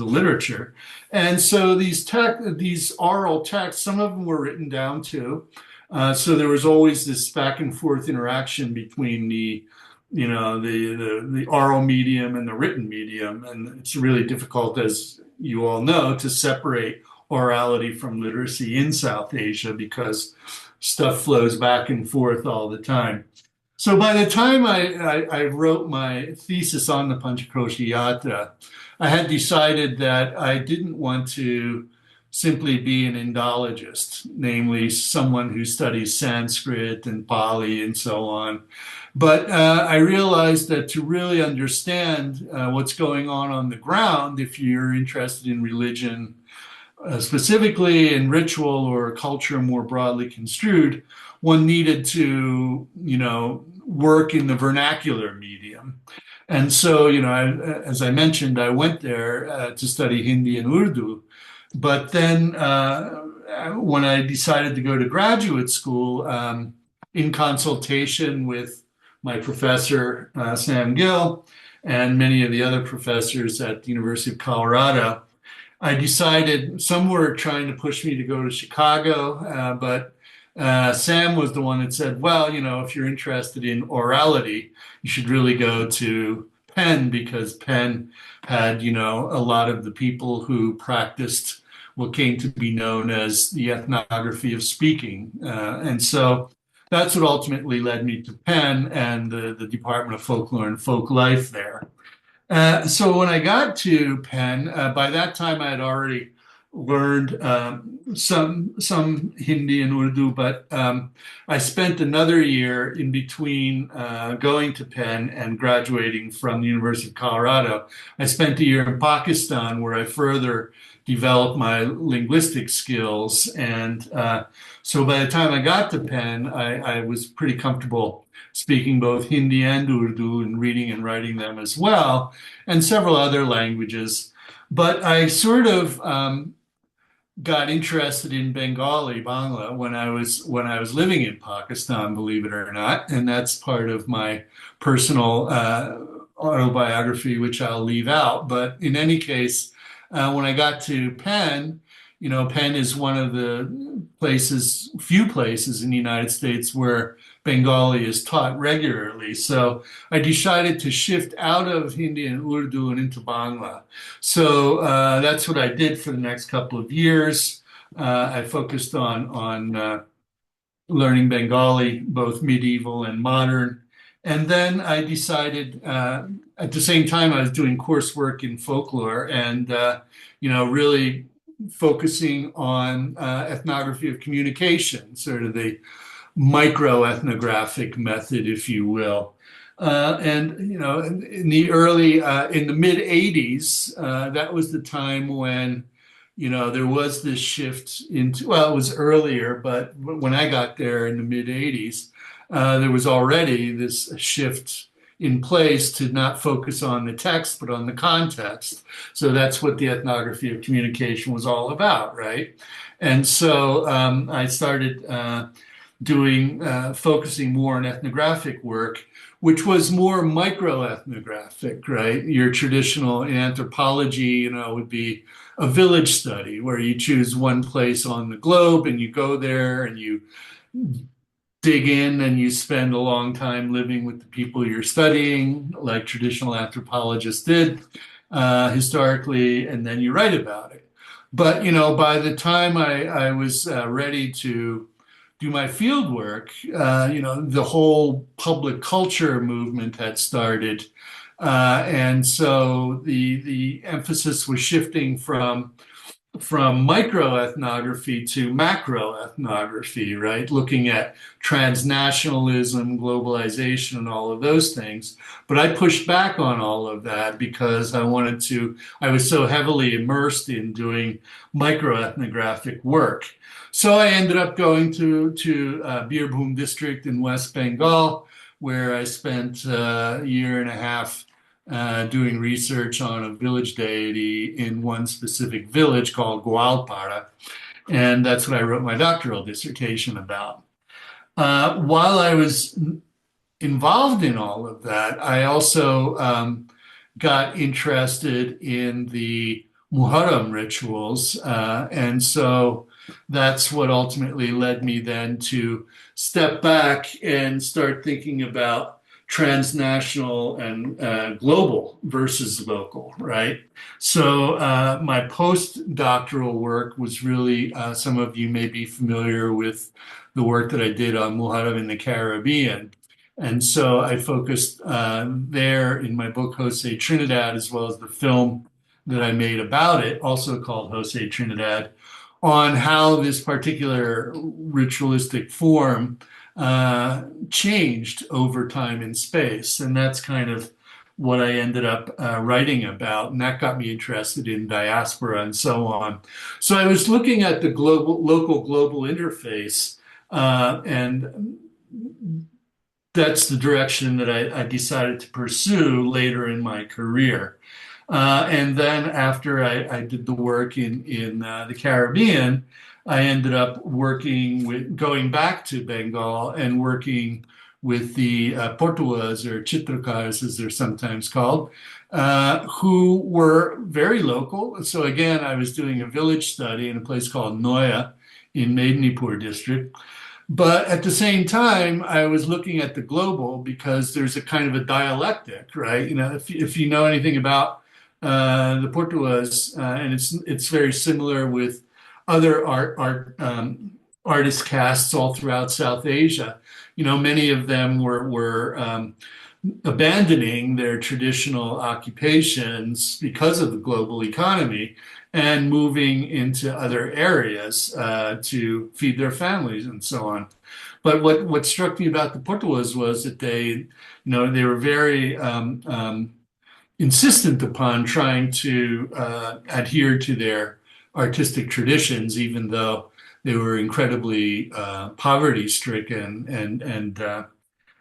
the literature. And so these oral texts, some of them were written down too. So there was always this back and forth interaction between the oral medium and the written medium. And it's really difficult, as you all know, to separate orality from literacy in South Asia because stuff flows back and forth all the time. So by the time I wrote my thesis on the Panchakosha Yatra, I had decided that I didn't want to simply be an Indologist, namely someone who studies Sanskrit and Pali and so on. But I realized that to really understand what's going on the ground, if you're interested in religion, specifically in ritual or culture more broadly construed, one needed to, work in the vernacular medium. And so, as I mentioned, I went there to study Hindi and Urdu. But then when I decided to go to graduate school, in consultation with my professor, Sam Gill, and many of the other professors at the University of Colorado, I decided some were trying to push me to go to Chicago, but Sam was the one that said, well, if you're interested in orality, you should really go to Penn because Penn had, a lot of the people who practiced what came to be known as the ethnography of speaking. And so that's what ultimately led me to Penn and the Department of Folklore and Folk Life there. So when I got to Penn, by that time I had already learned some Hindi and Urdu, but I spent another year in between going to Penn and graduating from the University of Colorado. I spent a year in Pakistan where I further developed my linguistic skills. And so by the time I got to Penn, I was pretty comfortable speaking both Hindi and Urdu and reading and writing them as well, and several other languages. But I sort of got interested in Bengali, Bangla, when I was living in Pakistan, believe it or not, and that's part of my personal autobiography, which I'll leave out. But in any case, when I got to Penn, Penn is one of the few places in the United States where Bengali is taught regularly. So I decided to shift out of Hindi and Urdu and into Bangla. So that's what I did for the next couple of years. I focused on learning Bengali, both medieval and modern. And then I decided, at the same time, I was doing coursework in folklore and, really focusing on ethnography of communication, sort of the microethnographic method, if you will. And in the mid '80s, that was the time when, there was this shift into, well, it was earlier, but when I got there in the mid '80s, there was already this shift in place to not focus on the text, but on the context. So that's what the ethnography of communication was all about, right? And so I started focusing more on ethnographic work, which was more microethnographic, right? Your traditional in anthropology, would be a village study where you choose one place on the globe and you go there and you dig in and you spend a long time living with the people you're studying, like traditional anthropologists did historically, and then you write about it. But, by the time I was ready to do my field work, the whole public culture movement had started. And so the emphasis was shifting from microethnography to macroethnography, right? Looking at transnationalism, globalization, and all of those things. But I pushed back on all of that because I was so heavily immersed in doing microethnographic work. So I ended up going to Birbhum district in West Bengal, where I spent a year and a half doing research on a village deity in one specific village called Gwalpara. And that's what I wrote my doctoral dissertation about. While I was involved in all of that, I also got interested in the Muharram rituals. And so that's what ultimately led me then to step back and start thinking about transnational and global versus local, right? So my postdoctoral work was really, some of you may be familiar with the work that I did on Muharram in the Caribbean. And so I focused there in my book, Jose Trinidad, as well as the film that I made about it, also called Jose Trinidad, on how this particular ritualistic form changed over time and space. And that's kind of what I ended up writing about. And that got me interested in diaspora and so on. So I was looking at the local global interface, and that's the direction that I decided to pursue later in my career. And then after I did the work in the Caribbean, I ended up going back to Bengal and working with the Portuas, or Chitrakars as they're sometimes called, who were very local. So again, I was doing a village study in a place called Noya in Medinipur district. But at the same time, I was looking at the global because there's a kind of a dialectic, right? If you know anything about the Portuguese, and it's very similar with other artist castes all throughout South Asia. Many of them were abandoning their traditional occupations because of the global economy and moving into other areas to feed their families and so on. But what struck me about the Portuguese was that they were very insistent upon trying to adhere to their artistic traditions, even though they were incredibly poverty stricken and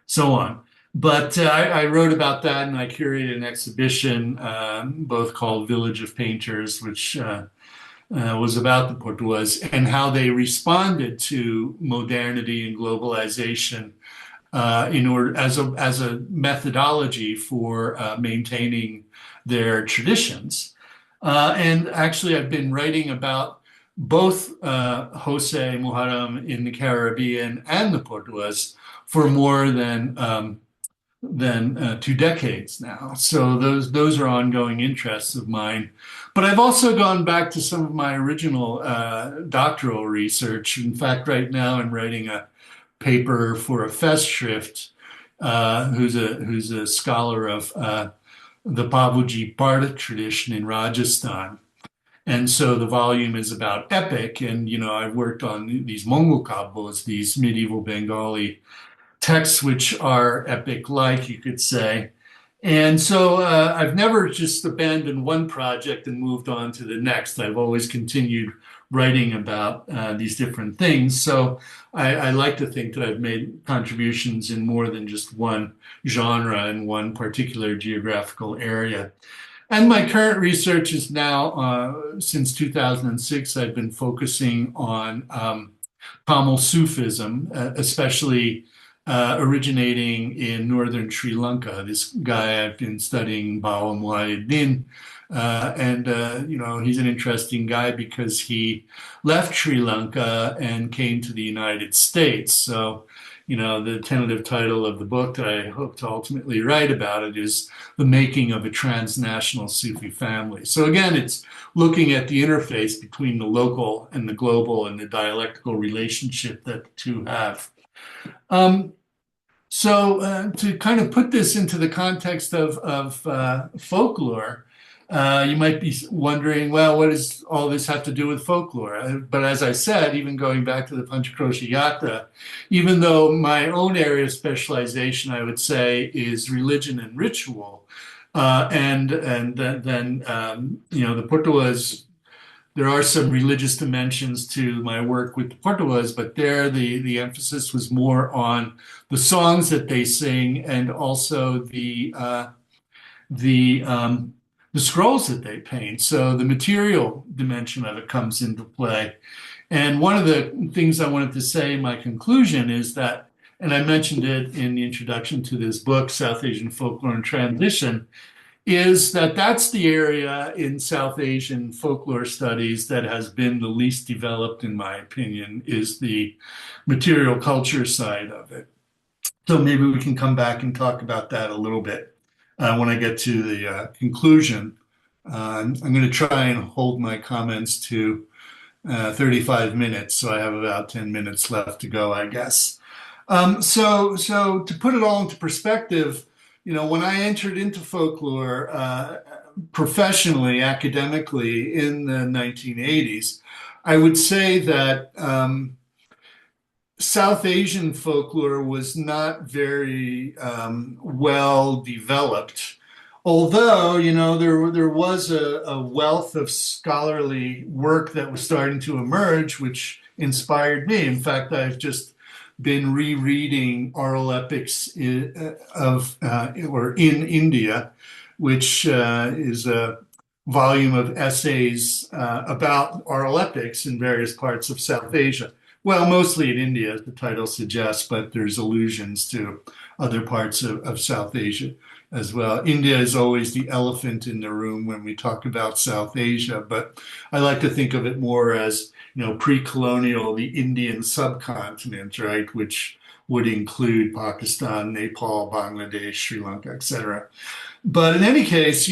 so on. But I wrote about that, and I curated an exhibition, both called Village of Painters, which was about the Portuguese and how they responded to modernity and globalization in order as a methodology for maintaining their traditions. And actually, I've been writing about both Jose Muharram in the Caribbean and the Portuguese for more than 2 decades now. So those are ongoing interests of mine. But I've also gone back to some of my original doctoral research. In fact, right now I'm writing a paper for a Festschrift, who's a scholar of the Babuji Bharta tradition in Rajasthan. And so the volume is about epic, and I've worked on these Mongol kabbals, these medieval Bengali texts which are epic-like, you could say. And so I've never just abandoned one project and moved on to the next. I've always continued writing about these different things. So I like to think that I've made contributions in more than just one genre and one particular geographical area. And my current research is now, since 2006, I've been focusing on Tamil Sufism, especially originating in northern Sri Lanka. This guy I've been studying, Bawa Muhyiddin, and he's an interesting guy because he left Sri Lanka and came to the United States. So, the tentative title of the book that I hope to ultimately write about it is The Making of a Transnational Sufi Family. So again, it's looking at the interface between the local and the global and the dialectical relationship that the two have. So to kind of put this into the context of folklore, you might be wondering, well, what does all this have to do with folklore? But as I said, even going back to the Panchakroshi Yatra, even though my own area of specialization, I would say, is religion and ritual, and then the Portuguese, there are some religious dimensions to my work with the Portuguese, but there the emphasis was more on the songs that they sing and also the scrolls that they paint. So the material dimension of it comes into play. And one of the things I wanted to say in my conclusion is that, and I mentioned it in the introduction to this book, South Asian Folklore and Transition, is that that's the area in South Asian folklore studies that has been the least developed, in my opinion, is the material culture side of it. So maybe we can come back and talk about that a little bit when I get to the conclusion. I'm going to try and hold my comments to 35 minutes, so I have about 10 minutes left to go, I guess. So to put it all into perspective, when I entered into folklore professionally, academically in the 1980s, I would say that South Asian folklore was not very well developed. Although, there was a wealth of scholarly work that was starting to emerge, which inspired me. In fact, I've just been rereading oral epics or in India, which is a volume of essays about oral epics in various parts of South Asia. Well, mostly in India, as the title suggests, but there's allusions to other parts of South Asia as well. India is always the elephant in the room when we talk about South Asia, but I like to think of it more as, pre-colonial, the Indian subcontinent, right, which would include Pakistan, Nepal, Bangladesh, Sri Lanka, etc. But in any case,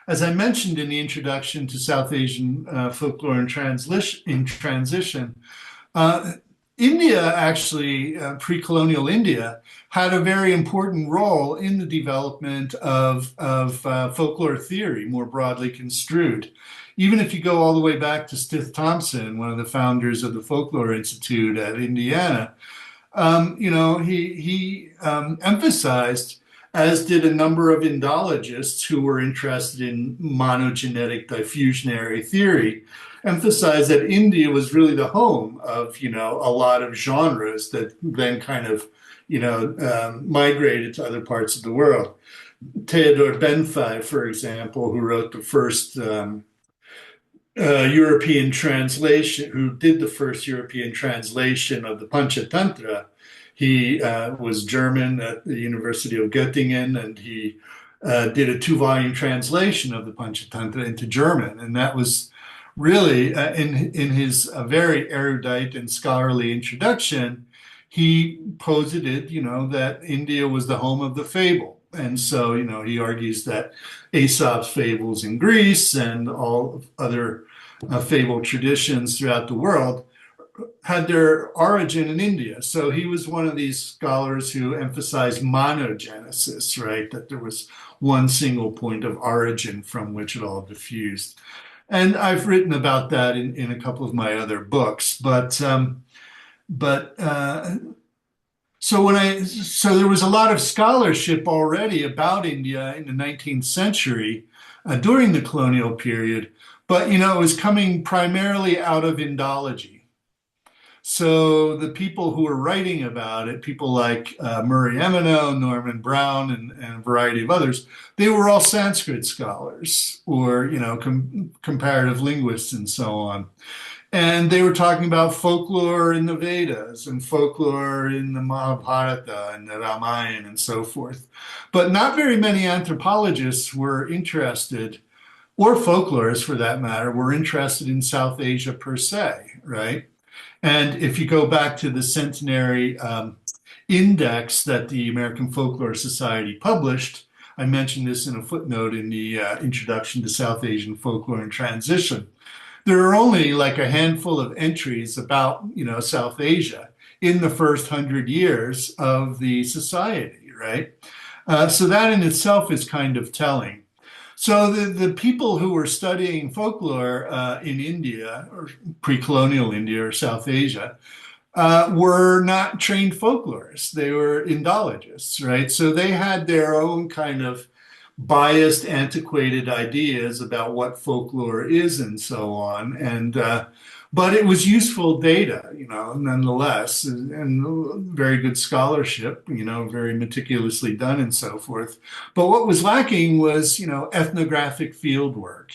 as I mentioned in the introduction to South Asian folklore in transition, India actually, pre-colonial India, had a very important role in the development of folklore theory, more broadly construed. Even if you go all the way back to Stith Thompson, one of the founders of the Folklore Institute at Indiana, he emphasized, as did a number of Indologists who were interested in monogenetic diffusionary theory, emphasized that India was really the home of, a lot of genres that then kind of, migrated to other parts of the world. Theodore Benthei, for example, who wrote the first European translation, who did the first European translation of the Panchatantra. He was German at the University of Göttingen, and he did a 2-volume translation of the Panchatantra into German. And that was really, in his very erudite and scholarly introduction, he posited, that India was the home of the fable. And so, he argues that Aesop's fables in Greece and all other fable traditions throughout the world had their origin in India. So he was one of these scholars who emphasized monogenesis, right? That there was one single point of origin from which it all diffused. And I've written about that in a couple of my other books. So there was a lot of scholarship already about India in the 19th century during the colonial period, but it was coming primarily out of Indology. So the people who were writing about it, people like Murray Emino, Norman Brown, and a variety of others, they were all Sanskrit scholars or comparative linguists and so on. And they were talking about folklore in the Vedas and folklore in the Mahabharata and the Ramayana and so forth. But not very many anthropologists were interested, or folklorists for that matter, were interested in South Asia per se, right? And if you go back to the centenary index that the American Folklore Society published, I mentioned this in a footnote in the introduction to South Asian folklore in transition. There are only like a handful of entries about, South Asia in the first 100 years of the society, right? So that in itself is kind of telling. So the people who were studying folklore in India, or pre-colonial India or South Asia, were not trained folklorists. They were Indologists, right? So they had their own kind of biased, antiquated ideas about what folklore is and so on. And but it was useful data, nonetheless, and very good scholarship, very meticulously done and so forth. But what was lacking was, ethnographic field work.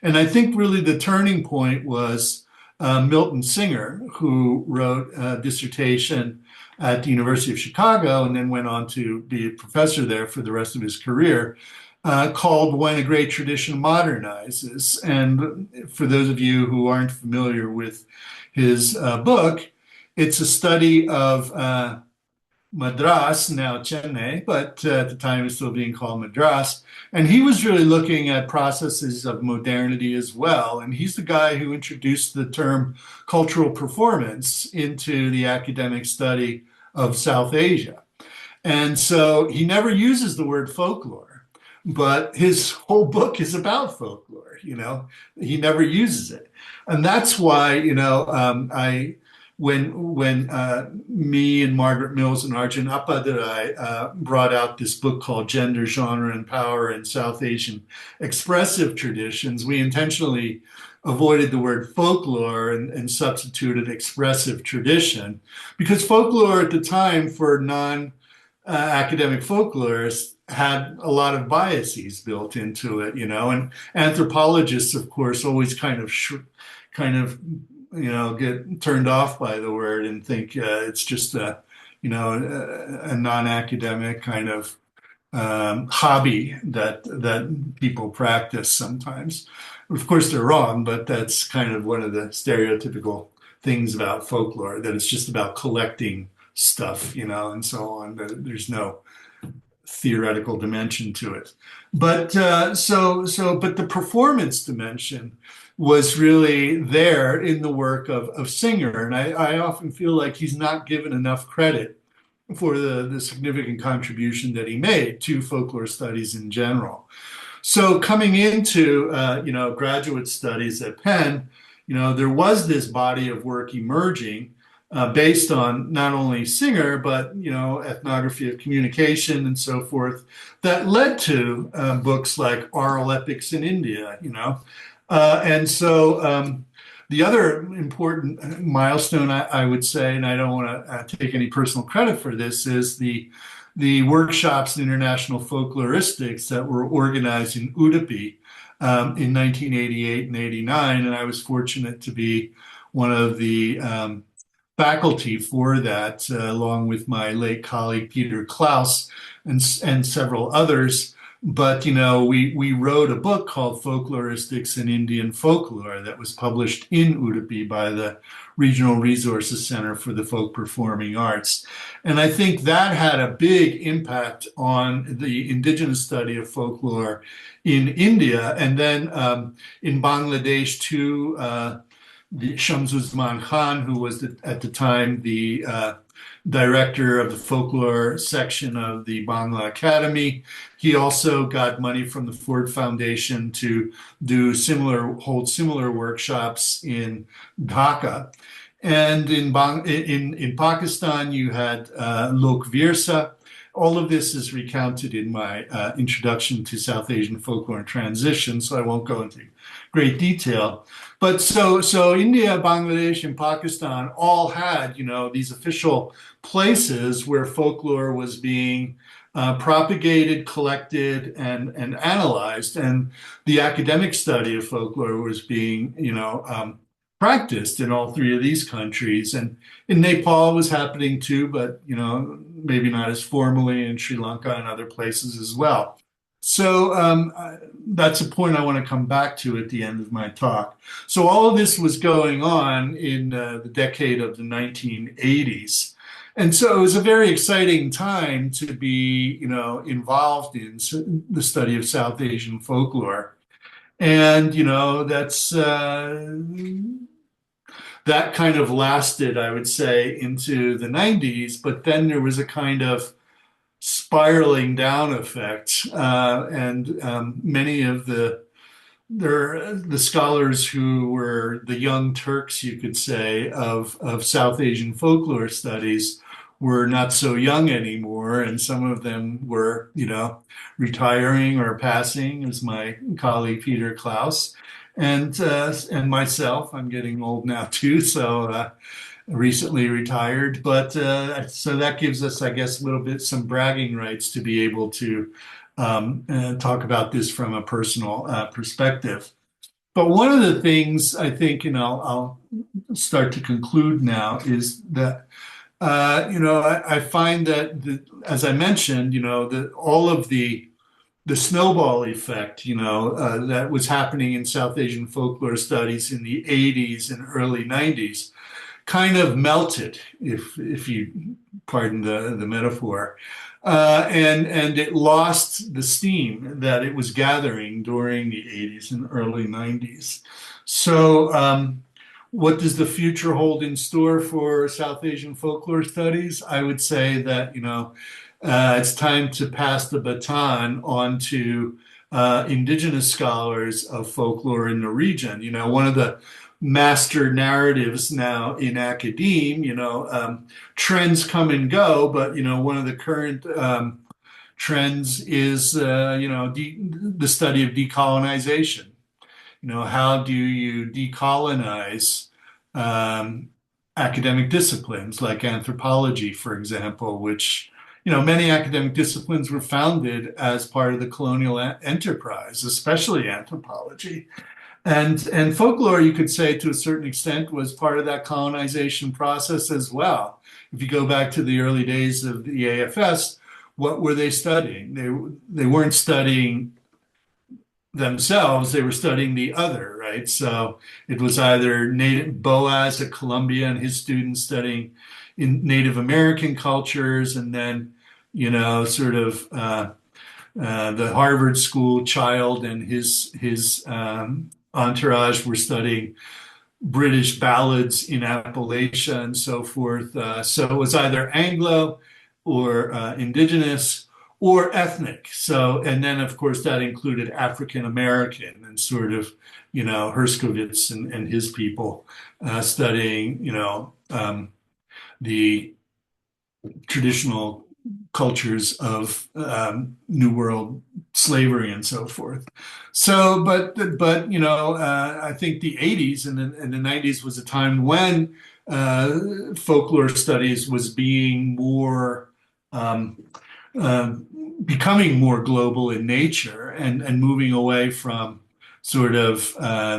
And I think really the turning point was Milton Singer, who wrote a dissertation at the University of Chicago and then went on to be a professor there for the rest of his career, called When a Great Tradition Modernizes. And for those of you who aren't familiar with his book, it's a study of Madras, now Chennai, but at the time it was still being called Madras. And he was really looking at processes of modernity as well. And he's the guy who introduced the term cultural performance into the academic study of South Asia. And so he never uses the word folklore, but his whole book is about folklore. He never uses it. And that's why, when me and Margaret Mills and Arjun Appadurai brought out this book called Gender, Genre, and Power in South Asian Expressive Traditions, we intentionally avoided the word folklore and substituted expressive tradition, because folklore at the time for non-academic folklorists had a lot of biases built into it, and anthropologists, of course, always kind of get turned off by the word and think it's just a non-academic kind of hobby that people practice sometimes. Of course, they're wrong, but that's kind of one of the stereotypical things about folklore, that it's just about collecting stuff, and so on. There's no theoretical dimension to it. But but the performance dimension was really there in the work of Singer. And I often feel like he's not given enough credit for the significant contribution that he made to folklore studies in general. So coming into, graduate studies at Penn, there was this body of work emerging based on not only Singer, but, ethnography of communication and so forth, that led to books like Oral Epics in India, and so the other important milestone, I would say, and I don't want to take any personal credit for this, is the workshops in international folkloristics that were organized in Udupi in 1988 and 89. And I was fortunate to be one of the faculty for that, along with my late colleague Peter Klaus and several others. But, we wrote a book called Folkloristics in Indian Folklore that was published in Udupi by the Regional Resources Center for the Folk Performing Arts. And I think that had a big impact on the indigenous study of folklore in India. And then in Bangladesh, too, the Shamsuzzaman Khan, who was at the time the director of the folklore section of the Bangla Academy. He also got money from the Ford Foundation to hold similar workshops in Dhaka. And in Pakistan, you had Lok Virsa. All of this is recounted in my introduction to South Asian folklore and transition, so I won't go into great detail. But so India, Bangladesh, and Pakistan all had, these official places where folklore was being propagated, collected, and analyzed, and the academic study of folklore was being, practiced in all three of these countries. And in Nepal it was happening too, but maybe not as formally, in Sri Lanka and other places as well. So that's a point I want to come back to at the end of my talk. So all of this was going on in the decade of the 1980s. And so it was a very exciting time to be, involved in the study of South Asian folklore. And, that's that kind of lasted, I would say, into the 90s. But then there was a kind of spiraling down effect, and many of the scholars who were the young Turks, you could say, of South Asian folklore studies were not so young anymore, and some of them were, retiring or passing, as my colleague Peter Klaus and myself. I'm getting old now too, so recently retired. But so that gives us, I guess, a little bit some bragging rights to be able to talk about this from a personal perspective. But one of the things I think, I'll start to conclude now, is that I find that, as I mentioned, that all of the the snowball effect, that was happening in South Asian folklore studies in the 80s and early 90s kind of melted, if you pardon the metaphor, and it lost the steam that it was gathering during the 80s and early 90s. So, what does the future hold in store for South Asian folklore studies? I would say that, it's time to pass the baton on to indigenous scholars of folklore in the region. One of the master narratives now in academe, trends come and go, but, one of the current trends is, the study of decolonization. How do you decolonize um, academic disciplines like anthropology, for example, which, many academic disciplines were founded as part of the colonial enterprise, especially anthropology. And folklore, you could say to a certain extent, was part of that colonization process as well. If you go back to the early days of the AFS, what were they studying? They weren't studying themselves, they were studying the other, right? So it was either Native Boaz at Columbia and his students studying in Native American cultures, and then, sort of the Harvard School child and his entourage were studying British ballads in Appalachia and so forth. So it was either Anglo or indigenous or ethnic. So, and then of course that included African American and sort of, Herskovitz and his people studying, the traditional cultures of New World slavery and so forth. So, but I think the 80s and the 90s was a time when folklore studies was being more uh, becoming more global in nature and moving away from sort of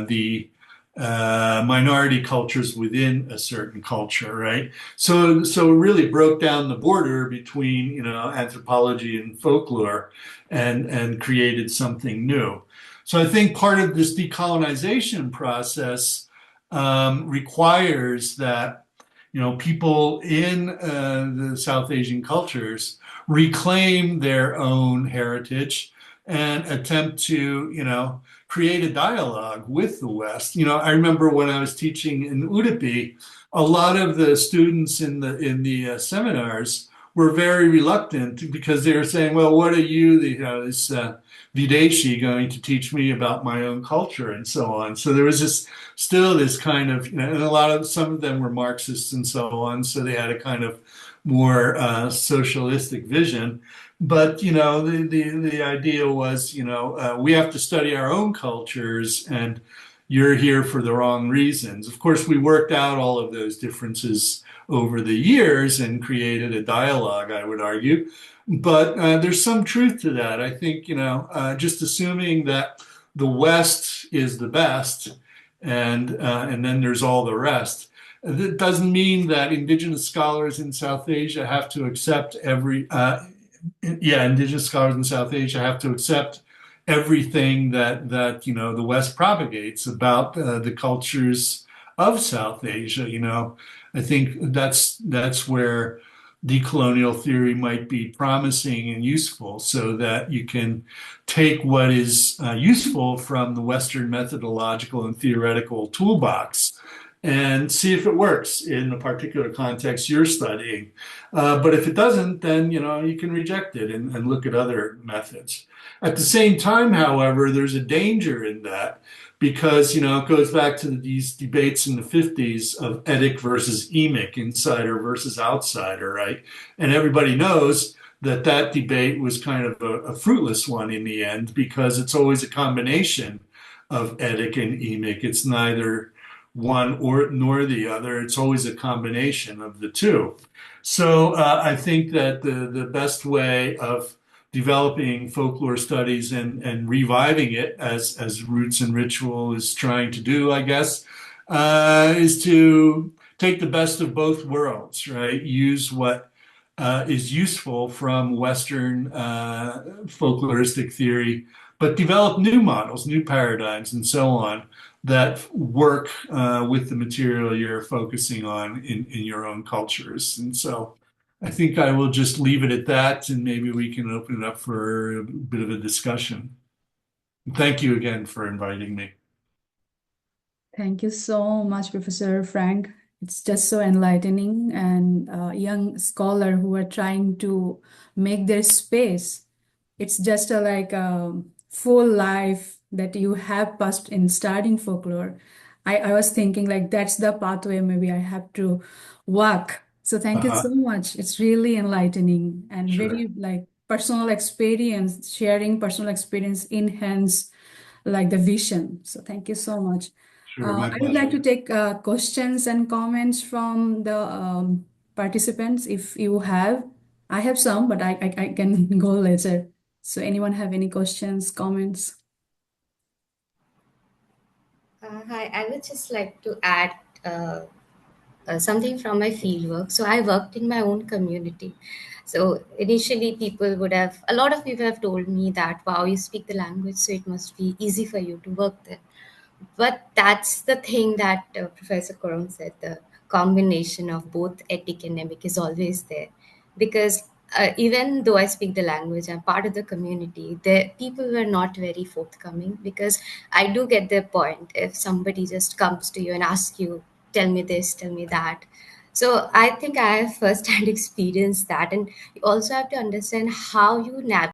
the minority cultures within a certain culture, right? So it really broke down the border between, anthropology and folklore and created something new. So I think part of this decolonization process requires that, people in the South Asian cultures reclaim their own heritage and attempt to, create a dialogue with the West. I remember when I was teaching in Udupi, a lot of the students in the seminars were very reluctant because they were saying, "Well, what are you, this Videshi, going to teach me about my own culture and so on?" So there was still this kind of, and some of them were Marxists and so on, so they had a kind of more socialistic vision. But the idea was, we have to study our own cultures, and you're here for the wrong reasons. Of course, we worked out all of those differences over the years and created a dialogue, I would argue. But there's some truth to that. I think, just assuming that the West is the best, and then there's all the rest. That doesn't mean that indigenous scholars in South Asia have to accept indigenous scholars in South Asia have to accept everything that the West propagates about the cultures of South Asia. I think that's where decolonial theory might be promising and useful, so that you can take what is useful from the Western methodological and theoretical toolbox and see if it works in the particular context you're studying. But if it doesn't, then you can reject it and look at other methods. At the same time, however, there's a danger in that because it goes back to these debates in the 50s of etic versus emic, insider versus outsider, right? And everybody knows that debate was kind of a fruitless one in the end because it's always a combination of etic and emic. It's neither one nor the other. It's always a combination of the two. So I think that the best way of developing folklore studies and reviving it as Roots and Ritual is trying to do, I guess, is to take the best of both worlds, right? Use what is useful from Western folkloristic theory, but develop new models, new paradigms, and so on that work with the material you're focusing on in your own cultures. And so I think I will just leave it at that, and maybe we can open it up for a bit of a discussion. Thank you again for inviting me. Thank you so much, Professor Frank. It's just so enlightening, and a young scholar who are trying to make their space. It's just like a full life that you have passed in studying folklore. I was thinking like that's the pathway maybe I have to walk. So thank you so Uh-huh. much. It's really enlightening and Sure. very like personal experience, sharing personal experience enhance like the vision. So thank you so much. Sure. My I would like to pleasure. take questions and comments from the participants if you have. I have some, but I can go later. So anyone have any questions, comments? Hi, I would just like to add uh, something from my fieldwork. So I worked in my own community. So initially, a lot of people have told me that, wow, you speak the language, so it must be easy for you to work there. But that's the thing that Professor Korom said, the combination of both ethic and emic is always there. Because even though I speak the language, I'm part of the community, the people were not very forthcoming because I do get their point. If somebody just comes to you and asks you, tell me this, tell me that. So I think I have first-hand experienced that. And you also have to understand how you navigate